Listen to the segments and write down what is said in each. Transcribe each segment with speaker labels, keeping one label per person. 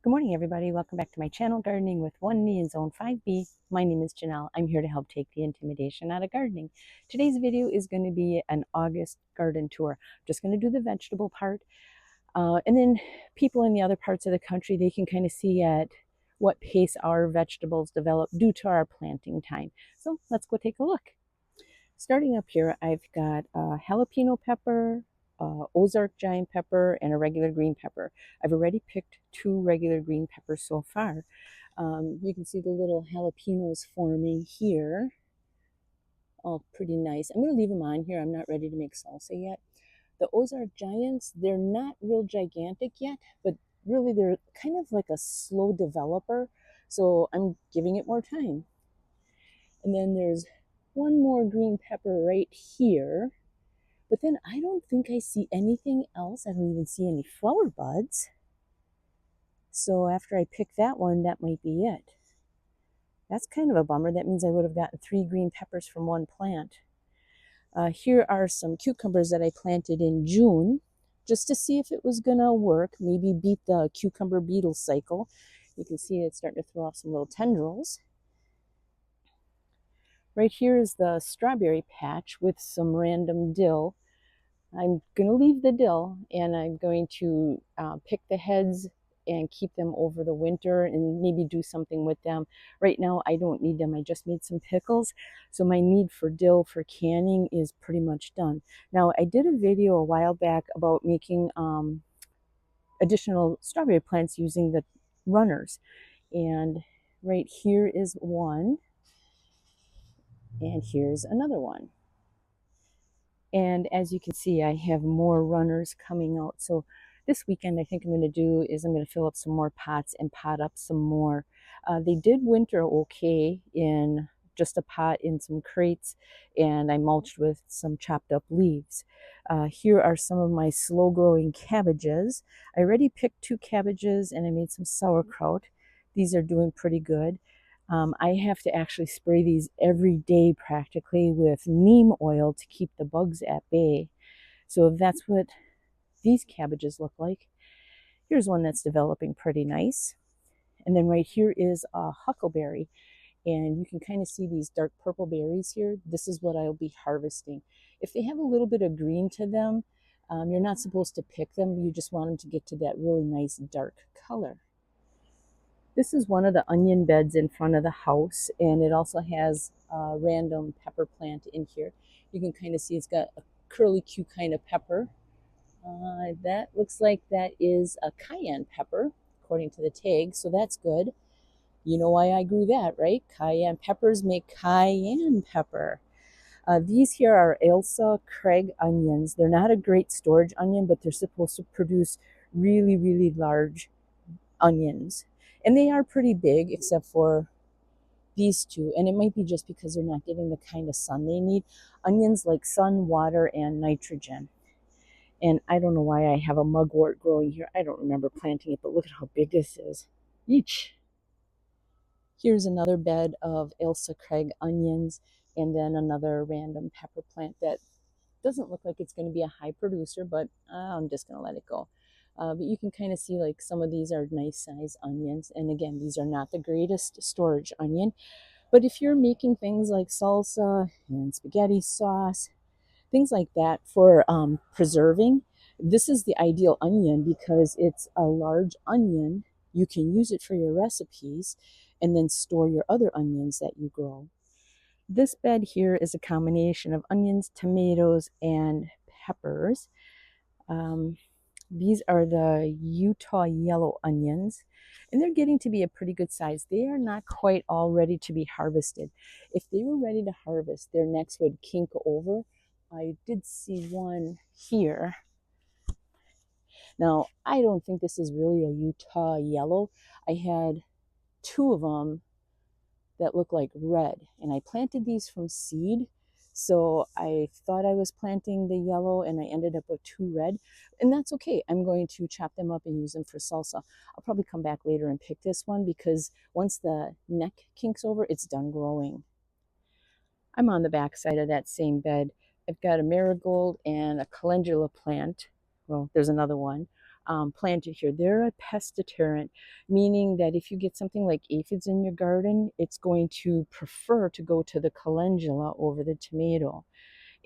Speaker 1: Good morning, everybody. Welcome back to my channel, Gardening with One Knee in Zone 5B. My name is Janelle. I'm here to help take the intimidation out of gardening. Today's video is going to be an August garden tour. I'm just going to do the vegetable part. And then people in the other parts of the country, they can kind of see at what pace our vegetables develop due to our planting time. So let's go take a look. Starting up here, I've got a jalapeno pepper, Ozark giant pepper, and a regular green pepper. I've already picked 2 regular green peppers so far. You can see the little jalapenos forming here. Oh, pretty nice. I'm going to leave them on here. I'm not ready to make salsa yet. The Ozark giants, they're not real gigantic yet, but really they're kind of like a slow developer. So I'm giving it more time. And then there's one more green pepper right here. But then I don't think I see anything else. I don't even see any flower buds. So after I pick that one, that might be it. That's kind of a bummer. That means I would have gotten 3 green peppers from one plant. Here are some cucumbers that I planted in June, just to see if it was going to work, maybe beat the cucumber beetle cycle. You can see it's starting to throw off some little tendrils. Right here is the strawberry patch with some random dill. I'm going to leave the dill, and I'm going to pick the heads and keep them over the winter and maybe do something with them. Right now, I don't need them. I just made some pickles, so my need for dill for canning is pretty much done. Now, I did a video a while back about making additional strawberry plants using the runners, and right here is one, and here's another one. And as you can see, I have more runners coming out. So this weekend, I think I'm going to do is I'm going to fill up some more pots and pot up some more. They did winter okay in just a pot in some crates, and I mulched with some chopped up leaves. Here are some of my slow growing cabbages. I already picked 2 cabbages and I made some sauerkraut. These are doing pretty good. I have to actually spray these every day practically with neem oil to keep the bugs at bay. So that's what these cabbages look like. Here's one that's developing pretty nice. And then right here is a huckleberry. And you can kind of see these dark purple berries here. This is what I'll be harvesting. If they have a little bit of green to them, you're not supposed to pick them. You just want them to get to that really nice dark color. This is one of the onion beds in front of the house, and it also has a random pepper plant in here. You can kind of see it's got a curly Q kind of pepper. That looks like that is a cayenne pepper, according to the tag, so that's good. You know why I grew that, right? Cayenne peppers make cayenne pepper. These here are Ailsa Craig onions. They're not a great storage onion, but they're supposed to produce really, really large onions. And they are pretty big, except for these 2. And it might be just because they're not getting the kind of sun they need. Onions like sun, water, and nitrogen. And I don't know why I have a mugwort growing here. I don't remember planting it, but look at how big this is. Each. Here's another bed of Ailsa Craig onions, and then another random pepper plant that doesn't look like it's going to be a high producer, but I'm just going to let it go. But you can kind of see like some of these are nice size onions. And again, these are not the greatest storage onion. But if you're making things like salsa and spaghetti sauce, things like that for preserving, this is the ideal onion because it's a large onion. You can use it for your recipes and then store your other onions that you grow. This bed here is a combination of onions, tomatoes, and peppers. These are the Utah yellow onions, and they're getting to be a pretty good size. They are not quite all ready to be harvested. If they were ready to harvest, their necks would kink over. I did see one here. Now, I don't think this is really a Utah yellow. I had 2 of them that look like red, and I planted these from seed. So I thought I was planting the yellow and I ended up with 2 red, and that's okay. I'm going to chop them up and use them for salsa. I'll probably come back later and pick this one because once the neck kinks over, it's done growing. I'm on the back side of that same bed. I've got a marigold and a calendula plant. Well, there's another one. planted here. They're a pest deterrent, meaning that if you get something like aphids in your garden, it's going to prefer to go to the calendula over the tomato.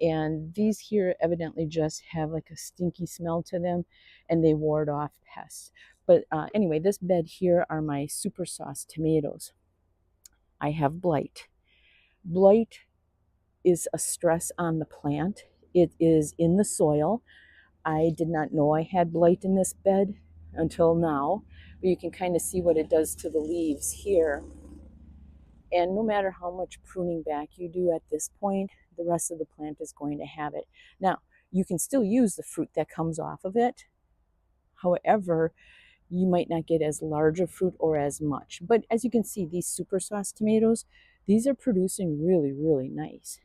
Speaker 1: And these here evidently just have like a stinky smell to them, and they ward off pests. But anyway, this bed here are my super sauce tomatoes. I have blight. Blight is a stress on the plant. It is in the soil. I did not know I had blight in this bed until now, but you can kind of see what it does to the leaves here. And no matter how much pruning back you do at this point, the rest of the plant is going to have it. Now, you can still use the fruit that comes off of it. However, you might not get as large a fruit or as much. But as you can see, these super sauce tomatoes, these are producing really, really nice.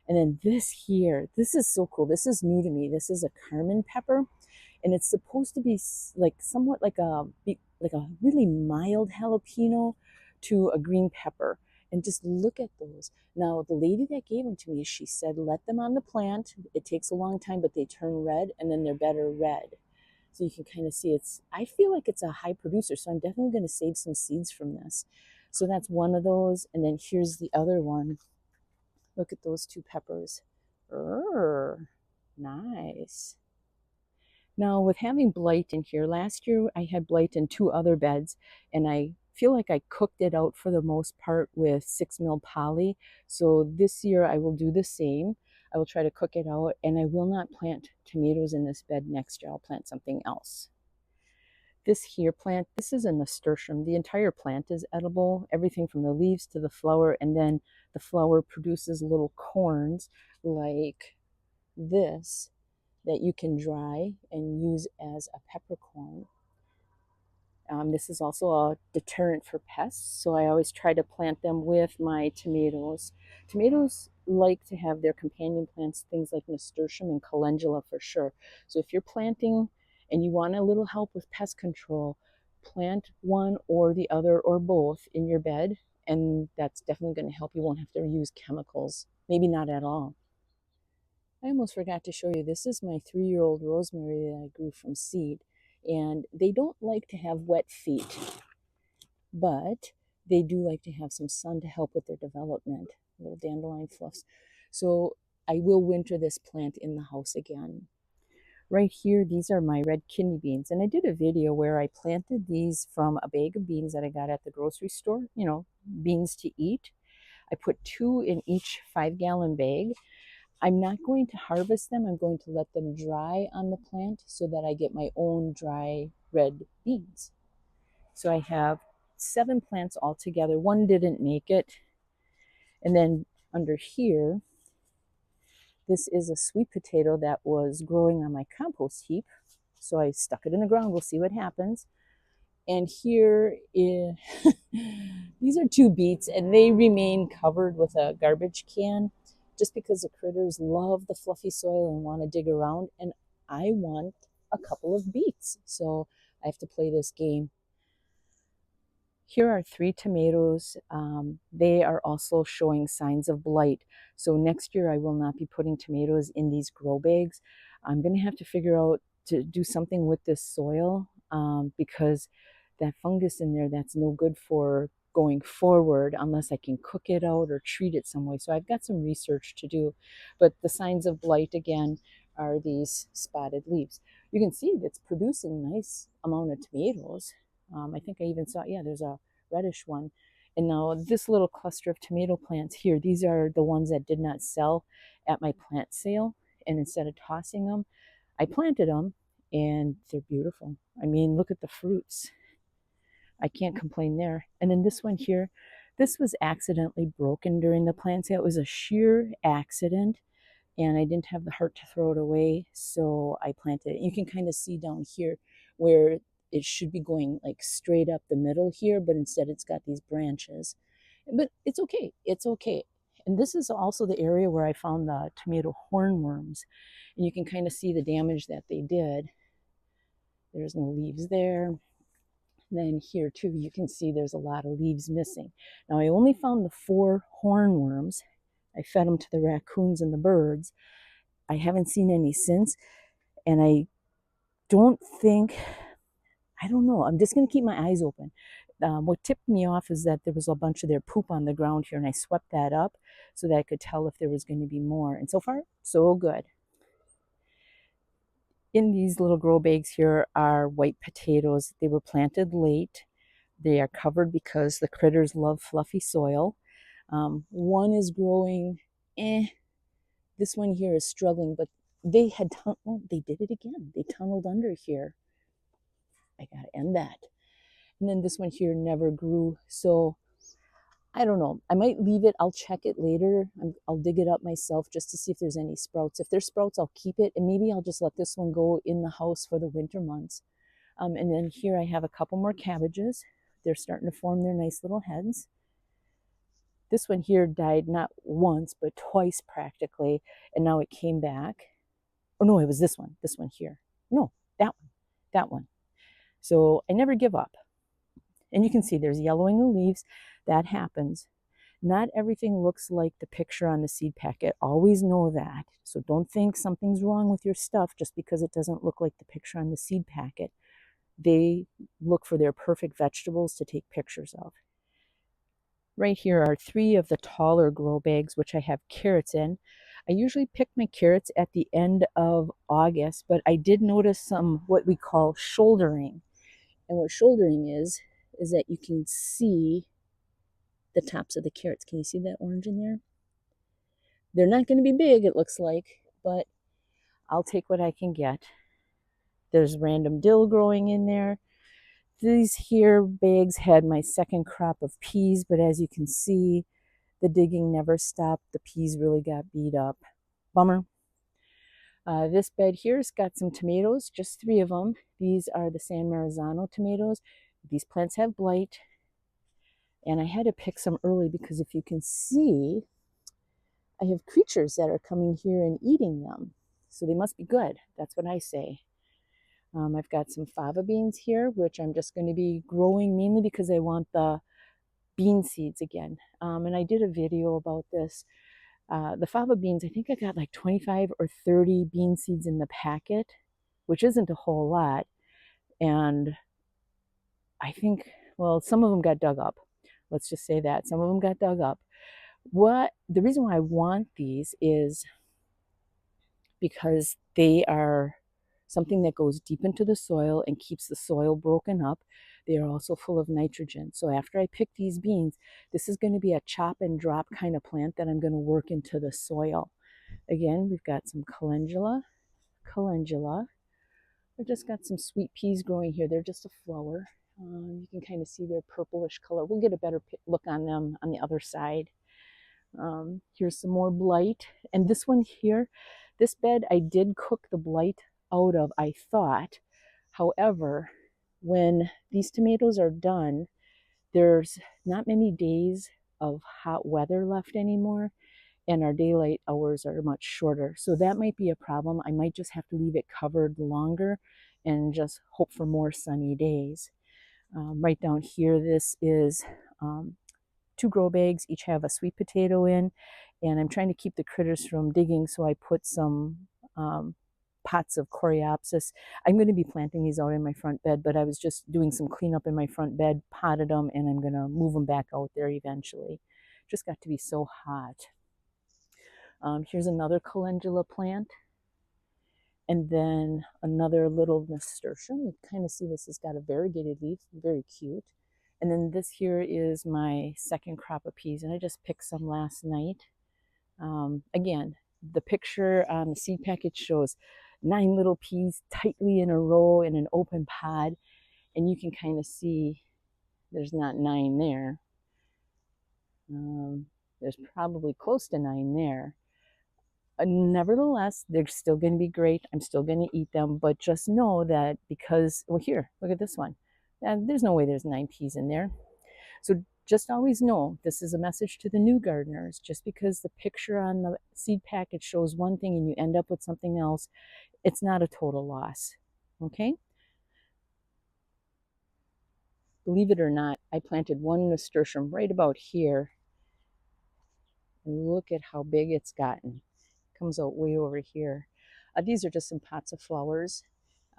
Speaker 1: And then this here, this is so cool. This is new to me. This is a Carmen pepper, and it's supposed to be like somewhat like a really mild jalapeno to a green pepper. And just look at those. Now, the lady that gave them to me, she said, let them on the plant. It takes a long time, but they turn red, and then they're better red. So you can kind of see I feel like it's a high producer, so I'm definitely going to save some seeds from this. So that's one of those. And then here's the other one. Look at those two peppers. Nice. Now, with having blight in here, last year I had blight in 2 other beds, and I feel like I cooked it out for the most part with 6 mil poly. So this year I will do the same. I will try to cook it out, and I will not plant tomatoes in this bed next year. I'll plant something else. This here plant, this is a nasturtium. The entire plant is edible, everything from the leaves to the flower, and then the flower produces little corns like this that you can dry and use as a peppercorn. This is also a deterrent for pests, so I always try to plant them with my tomatoes. Tomatoes like to have their companion plants, things like nasturtium and calendula for sure. So if you're planting and you want a little help with pest control, plant one or the other or both in your bed, and that's definitely going to help. You won't have to use chemicals, maybe not at all. I almost forgot to show you, this is my 3-year-old rosemary that I grew from seed. And they don't like to have wet feet, but they do like to have some sun to help with their development, little dandelion fluffs. So I will winter this plant in the house again. Right here, these are my red kidney beans. And I did a video where I planted these from a bag of beans that I got at the grocery store, you know, beans to eat. I put 2 in each 5-gallon bag. I'm not going to harvest them. I'm going to let them dry on the plant so that I get my own dry red beans. So I have 7 plants altogether. 1 didn't make it. And then under here, this is a sweet potato that was growing on my compost heap. So I stuck it in the ground. We'll see what happens. And here is, these are 2 beets, and they remain covered with a garbage can just because the critters love the fluffy soil and want to dig around. And I want a couple of beets. So I have to play this game. Here are 3 tomatoes. They are also showing signs of blight. So next year I will not be putting tomatoes in these grow bags. I'm going to have to figure out to do something with this soil because that fungus in there, that's no good for going forward unless I can cook it out or treat it some way. So I've got some research to do. But the signs of blight again are these spotted leaves. You can see it's producing a nice amount of tomatoes. I think I even saw, yeah, there's a reddish one. And now this little cluster of tomato plants here, these are the ones that did not sell at my plant sale. And instead of tossing them, I planted them, and they're beautiful. I mean, look at the fruits. I can't complain there. And then this one here, this was accidentally broken during the plant sale. It was a sheer accident, and I didn't have the heart to throw it away, so I planted it. You can kind of see down here where it should be going like straight up the middle here, but instead it's got these branches. But it's okay. It's okay. And this is also the area where I found the tomato hornworms. And you can kind of see the damage that they did. There's no leaves there. Then here too, you can see there's a lot of leaves missing. Now I only found the 4 hornworms. I fed them to the raccoons and the birds. I haven't seen any since. And I don't think, I don't know, I'm just going to keep my eyes open. What tipped me off is that there was a bunch of their poop on the ground here, and I swept that up so that I could tell if there was going to be more. And so far, so good. In these little grow bags here are white potatoes. They were planted late. They are covered because the critters love fluffy soil. One is growing, this one here is struggling, but they had, oh, they did it again. They tunneled under here. I gotta end that. And then this one here never grew. So I don't know. I might leave it. I'll check it later. I'll dig it up myself just to see if there's any sprouts. If there's sprouts, I'll keep it. And maybe I'll just let this one go in the house for the winter months. And then here I have a couple more cabbages. They're starting to form their nice little heads. This one here died not once, but twice practically. And now it came back. Oh no, it was this one here. No, that one. So I never give up. And you can see there's yellowing of leaves. That happens. Not everything looks like the picture on the seed packet. Always know that. So don't think something's wrong with your stuff just because it doesn't look like the picture on the seed packet. They look for their perfect vegetables to take pictures of. Right here are 3 of the taller grow bags, which I have carrots in. I usually pick my carrots at the end of August, but I did notice some what we call shouldering. And what shouldering is that you can see the tops of the carrots. Can you see that orange in there? They're not going to be big, it looks like, but I'll take what I can get. There's random dill growing in there. These here bags had my second crop of peas, but as you can see, the digging never stopped. The peas really got beat up. Bummer. This bed here's got some tomatoes, just 3 of them. These are the San Marzano tomatoes. These plants have blight, and I had to pick some early because if you can see, I have creatures that are coming here and eating them. So they must be good. That's what I say. I've got some fava beans here, which I'm just going to be growing mainly because I want the bean seeds again. And I did a video about this. The fava beans, I think I got like 25 or 30 bean seeds in the packet, which isn't a whole lot. And I think, well, some of them got dug up. Let's just say that. Some of them got dug up. The reason why I want these is because they are something that goes deep into the soil and keeps the soil broken up. They are also full of nitrogen. So after I pick these beans, this is going to be a chop and drop kind of plant that I'm going to work into the soil. Again, we've got some calendula. We've just got some sweet peas growing here. They're just a flower. You can kind of see their purplish color. We'll get a better look on them on the other side. Here's some more blight. And this one here, this bed I did cook the blight out of, I thought. However, when these tomatoes are done, there's not many days of hot weather left anymore, and our daylight hours are much shorter. So that might be a problem. I might just have to leave it covered longer and just hope for more sunny days. Right down here, this is 2 grow bags, each have a sweet potato in, and I'm trying to keep the critters from digging, so I put some pots of coreopsis. I'm going to be planting these out in my front bed, but I was just doing some cleanup in my front bed, potted them, and I'm going to move them back out there eventually. Just got to be so hot. Here's another calendula plant. And then another little nasturtium. You kind of see this has got a variegated leaf, very cute. And then this here is my second crop of peas, and I just picked some last night. Again, the picture on the seed package shows 9 little peas tightly in a row in an open pod, and you can kind of see there's not 9 there. There's probably close to 9 there. Nevertheless, they're still going to be great. I'm still going to eat them, but just know that because, well, here, look at this one. There's no way there's 9 peas in there. So just always know, this is a message to the new gardeners. Just because the picture on the seed packet shows one thing and you end up with something else, it's not a total loss, okay? Believe it or not, I planted one nasturtium right about here, and look at how big it's gotten. Comes out way over here. These are just some pots of flowers.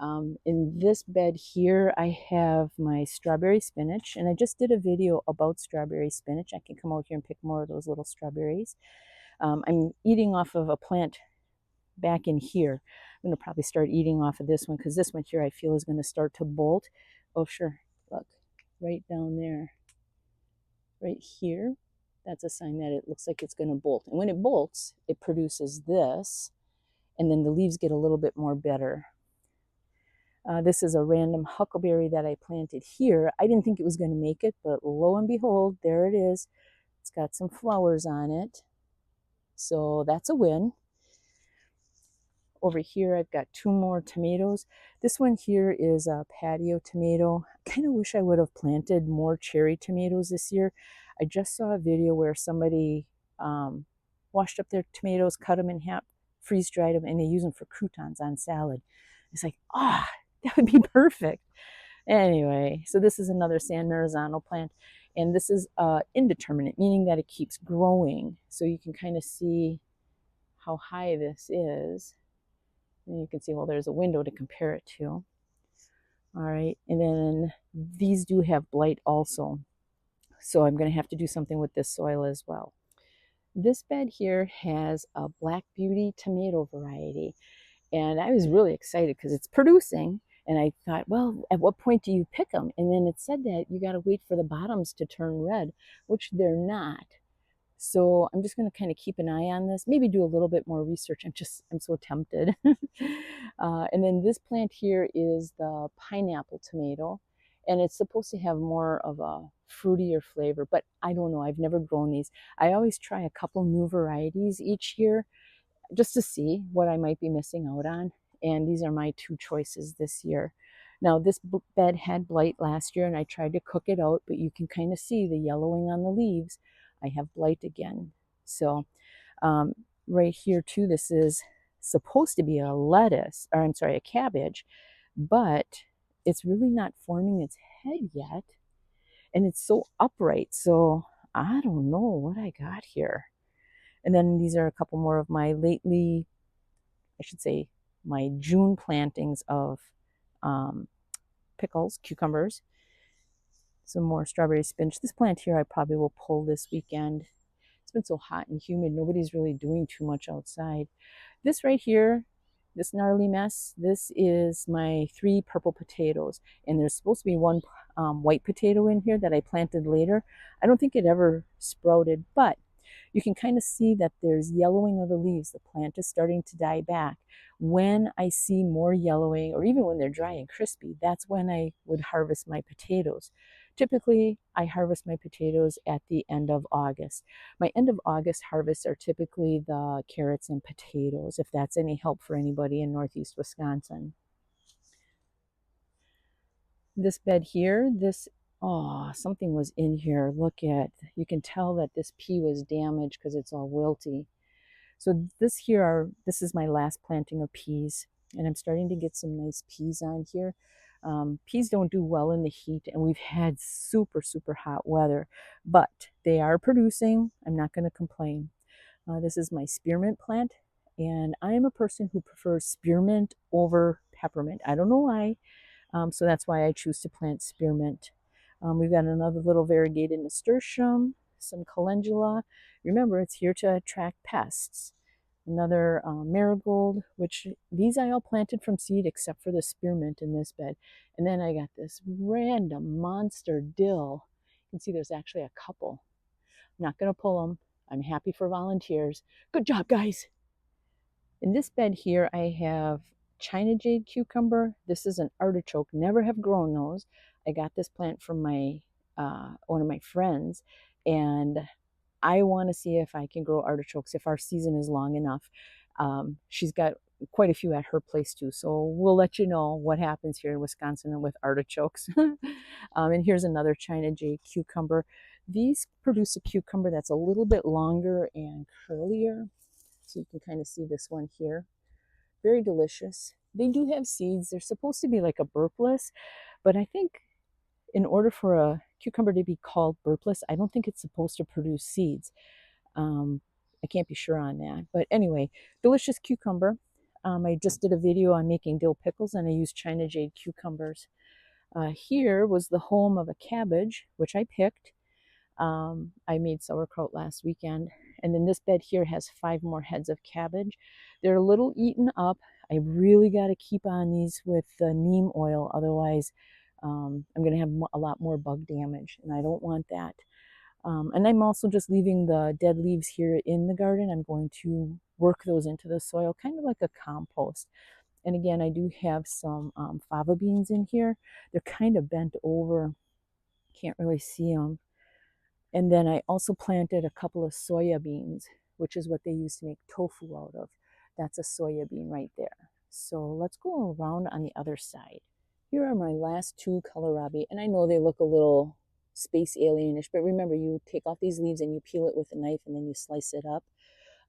Speaker 1: In this bed here, I have my strawberry spinach, and I just did a video about strawberry spinach. I can come out here and pick more of those little strawberries. I'm eating off of a plant back in here. I'm going to probably start eating off of this one because this one here I feel is going to start to bolt. Oh, sure. Look, right down there, right here. That's a sign that it looks like it's going to bolt. And when it bolts, it produces this, and then the leaves get a little bit more bitter. This is a random huckleberry that I planted here. I didn't think it was going to make it, but lo and behold, there it is. It's got some flowers on it. So that's a win. Over here, I've got 2 more tomatoes. This one here is a patio tomato. I kind of wish I would have planted more cherry tomatoes this year. I just saw a video where somebody washed up their tomatoes, cut them in half, freeze dried them, and they use them for croutons on salad. It's like, that would be perfect. Anyway, so this is another San Marzano plant, and this is indeterminate, meaning that it keeps growing. So you can kind of see how high this is. And you can see, well, there's a window to compare it to. All right, and then these do have blight also. So I'm going to have to do something with this soil as well. This bed here has a Black Beauty tomato variety. And I was really excited because it's producing. And I thought, well, at what point do you pick them? And then it said that you got to wait for the bottoms to turn red, which they're not. So I'm just going to kind of keep an eye on this, maybe do a little bit more research. I'm so tempted. And then this plant here is the pineapple tomato, and it's supposed to have more of a fruitier flavor, but I don't know. I've never grown these. I always try a couple new varieties each year just to see what I might be missing out on. And these are my 2 choices this year. Now, this bed had blight last year, and I tried to cook it out, but you can kind of see the yellowing on the leaves. I have blight again. So right here too, this is supposed to be a lettuce, or I'm sorry, a cabbage, but it's really not forming its head yet. And it's so upright. So I don't know what I got here. And then these are a couple more of my my June plantings of pickles, cucumbers, some more strawberry spinach. This plant here I probably will pull this weekend. It's been so hot and humid. Nobody's really doing too much outside. This right here, this gnarly mess, this is my 3 purple potatoes. And there's supposed to be 1 white potato in here that I planted later. I don't think it ever sprouted, but you can kind of see that there's yellowing of the leaves. The plant is starting to die back. When I see more yellowing, or even when they're dry and crispy, that's when I would harvest my potatoes. Typically, I harvest my potatoes at the end of August. My end of August harvests are typically the carrots and potatoes, if that's any help for anybody in Northeast Wisconsin. This bed here, something was in here. Look at, you can tell that this pea was damaged because it's all wilty. So this is my last planting of peas, and I'm starting to get some nice peas on here. Peas don't do well in the heat, and we've had super, super hot weather, but they are producing. I'm not going to complain. This is my spearmint plant, and I am a person who prefers spearmint over peppermint. I don't know why. So that's why I choose to plant spearmint. We've got another little variegated nasturtium, some calendula. Remember, it's here to attract pests. Another marigold, which these I all planted from seed except for the spearmint in this bed. And then I got this random monster dill. You can see there's actually a couple. I'm not going to pull them. I'm happy for volunteers. Good job, guys. In this bed here, I have China jade cucumber. This is an artichoke. Never have grown those. I got this plant from one of my friends, and I want to see if I can grow artichokes if our season is long enough. She's got quite a few at her place too, so we'll let you know what happens here in Wisconsin with artichokes. And here's another China jade cucumber. These produce a cucumber that's a little bit longer and curlier. So you can kind of see this one here. Very delicious. They do have seeds. They're supposed to be like a burpless, but I think in order for a cucumber to be called burpless, I don't think it's supposed to produce seeds. I can't be sure on that. But anyway, delicious cucumber. I just did a video on making dill pickles, and I used China Jade cucumbers. Here was the home of a cabbage, which I picked. I made sauerkraut last weekend. And then this bed here has 5 more heads of cabbage. They're a little eaten up. I really got to keep on these with the neem oil. Otherwise, I'm going to have a lot more bug damage, and I don't want that. And I'm also just leaving the dead leaves here in the garden. I'm going to work those into the soil, kind of like a compost. And again, I do have some fava beans in here. They're kind of bent over. Can't really see them. And then I also planted a couple of soya beans, which is what they used to make tofu out of. That's a soya bean right there. So let's go around on the other side. Here are my last 2 kohlrabi, and I know they look a little space alienish, but remember, you take off these leaves and you peel it with a knife and then you slice it up.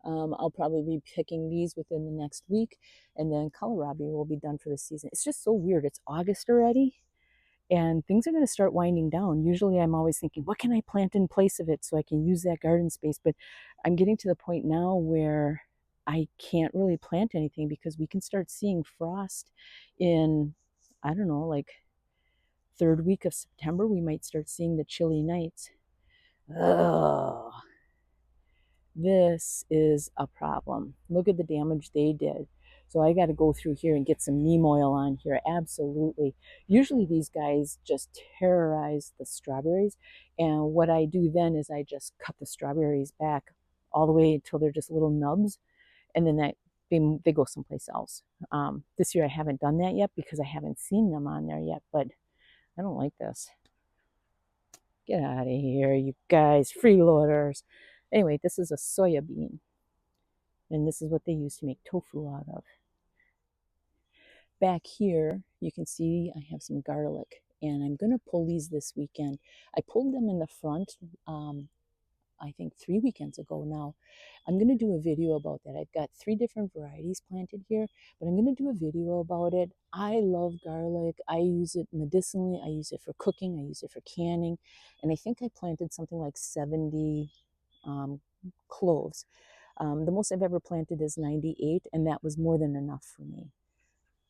Speaker 1: I'll probably be picking these within the next week, and then kohlrabi will be done for the season. It's just so weird. It's August already, and things are going to start winding down. Usually I'm always thinking, what can I plant in place of it so I can use that garden space? But I'm getting to the point now where I can't really plant anything because we can start seeing frost in, I don't know, like 3rd week of September. We might start seeing the chilly nights. Ugh. This is a problem. Look at the damage they did. So I got to go through here and get some neem oil on here. Absolutely. Usually these guys just terrorize the strawberries. And what I do then is I just cut the strawberries back all the way until they're just little nubs. And then they go someplace else. This year I haven't done that yet because I haven't seen them on there yet. But I don't like this. Get out of here, you guys, freeloaders. Anyway, this is a soya bean. And this is what they used to make tofu out of. Back here, you can see I have some garlic, and I'm going to pull these this weekend. I pulled them in the front, I think 3 weekends ago now. I'm going to do a video about that. I've got 3 different varieties planted here, but I'm going to do a video about it. I love garlic. I use it medicinally. I use it for cooking. I use it for canning. And I think I planted something like 70 cloves. The most I've ever planted is 98, and that was more than enough for me.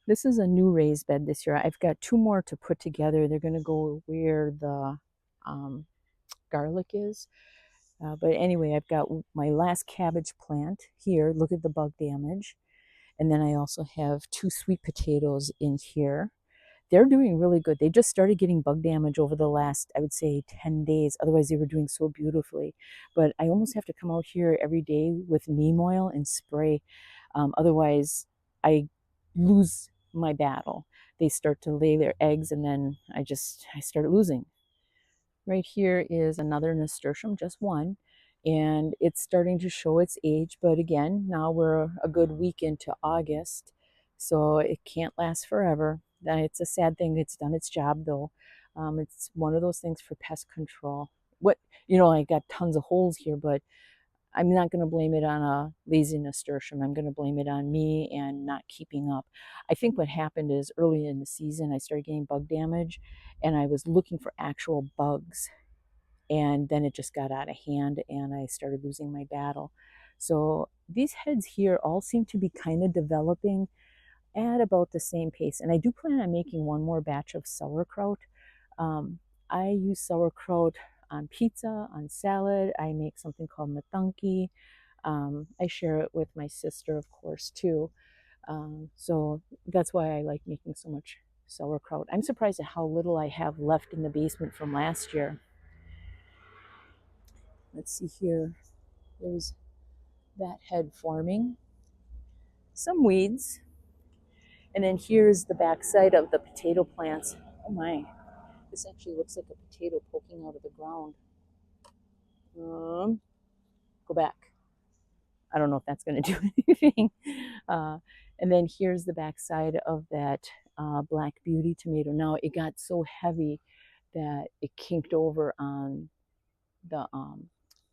Speaker 1: This is a new raised bed this year. I've got 2 more to put together. They're going to go where the garlic is. But anyway, I've got my last cabbage plant here. Look at the bug damage. And then I also have 2 sweet potatoes in here. They're doing really good. They just started getting bug damage over the last, I would say, 10 days. Otherwise, they were doing so beautifully. But I almost have to come out here every day with neem oil and spray. Otherwise, I lose my battle. They start to lay their eggs, and then I start losing. Right here is another nasturtium, just one, and it's starting to show its age. But again, now we're a good week into August, so it can't last forever. It's a sad thing. It's done its job, though. It's one of those things for pest control. I got tons of holes here, but I'm not going to blame it on a lazy nasturtium. I'm going to blame it on me and not keeping up. I think what happened is early in the season, I started getting bug damage, and I was looking for actual bugs. And then it just got out of hand, and I started losing my battle. So these heads here all seem to be kind of developing at about the same pace. And I do plan on making one more batch of sauerkraut. I use sauerkraut on pizza, on salad. I make something called matanki. I share it with my sister, of course, too. So that's why I like making so much sauerkraut. I'm surprised at how little I have left in the basement from last year. Let's see here. There's that head forming. Some weeds. And then here's the backside of the potato plants. Oh my, this actually looks like a potato poking out of the ground. Go back. I don't know if that's going to do anything. And then here's the backside of that Black Beauty tomato. Now it got so heavy that it kinked over on the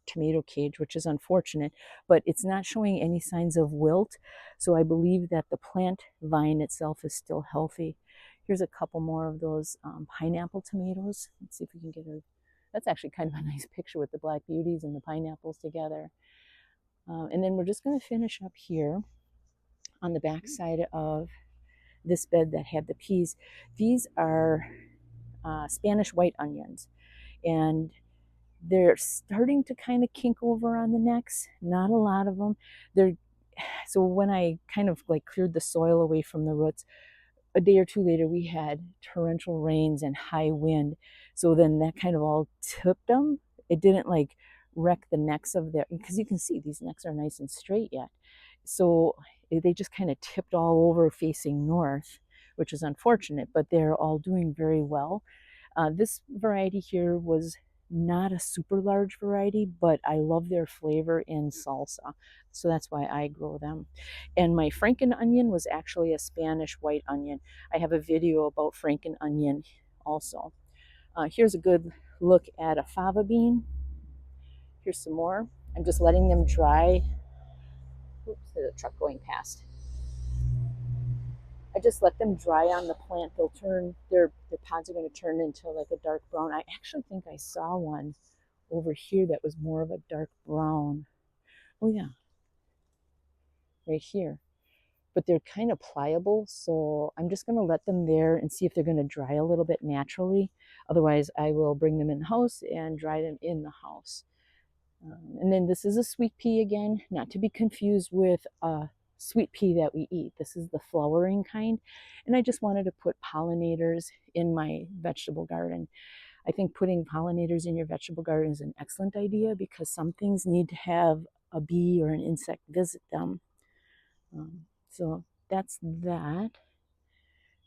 Speaker 1: tomato cage, which is unfortunate, but it's not showing any signs of wilt. So I believe that the plant vine itself is still healthy. Here's a couple more of those pineapple tomatoes. Let's see if we can get that's actually kind of a nice picture with the Black Beauties and the pineapples together. And then we're just going to finish up here. on the back side of this bed that had the peas. These are Spanish white onions, and they're starting to kind of kink over on the necks. Not a lot of them. They're so when I kind of like cleared the soil away from the roots, a day or two later we had torrential rains and high wind. So then that kind of all tipped them. It didn't like wreck the necks of their, because you can see these necks are nice and straight yet. So they just kind of tipped all over facing north, which is unfortunate, but they're all doing very well. This variety here was not a super large variety, but I love their flavor in salsa. So that's why I grow them. And my Franken onion was actually a Spanish white onion. I have a video about Franken onion also. Here's a good look at a fava bean. Here's some more. I'm just letting them dry. Oops, there's a truck going past. I just let them dry on the plant. They'll turn, their pods are going to turn into like a dark brown. I actually think I saw one over here that was more of a dark brown. Oh yeah, right here. But they're kind of pliable, so I'm just going to let them there and see if they're going to dry a little bit naturally. Otherwise, I will bring them in the house and dry them in the house. And then this is a sweet pea again, not to be confused with a sweet pea that we eat. This is the flowering kind. And I just wanted to put pollinators in my vegetable garden. I think putting pollinators in your vegetable garden is an excellent idea because some things need to have a bee or an insect visit them. So that's that.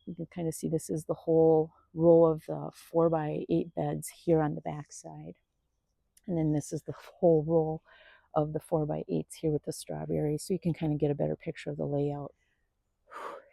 Speaker 1: You can kind of see this is the whole row of the 4x8 beds here on the back side. And then this is the whole row of the 4x8s here with the strawberries. So you can kind of get a better picture of the layout.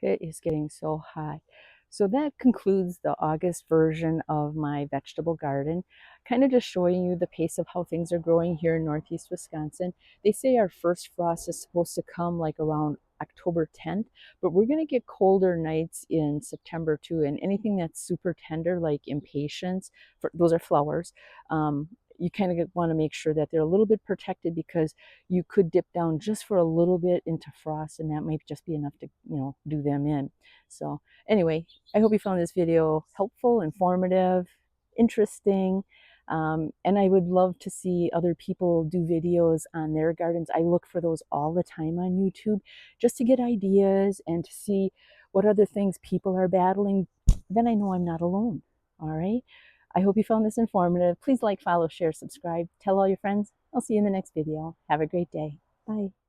Speaker 1: It is getting so hot. So that concludes the August version of my vegetable garden. Kind of just showing you the pace of how things are growing here in Northeast Wisconsin. They say our first frost is supposed to come like around October 10th, but we're going to get colder nights in September too. And anything that's super tender, like impatiens, those are flowers, you kind of want to make sure that they're a little bit protected because you could dip down just for a little bit into frost and that might just be enough to, do them in. So anyway, I hope you found this video helpful, informative, interesting. And I would love to see other people do videos on their gardens. I look for those all the time on YouTube just to get ideas and to see what other things people are battling. Then I know I'm not alone. All right. I hope you found this informative. Please like, follow, share, subscribe. Tell all your friends. I'll see you in the next video. Have a great day. Bye.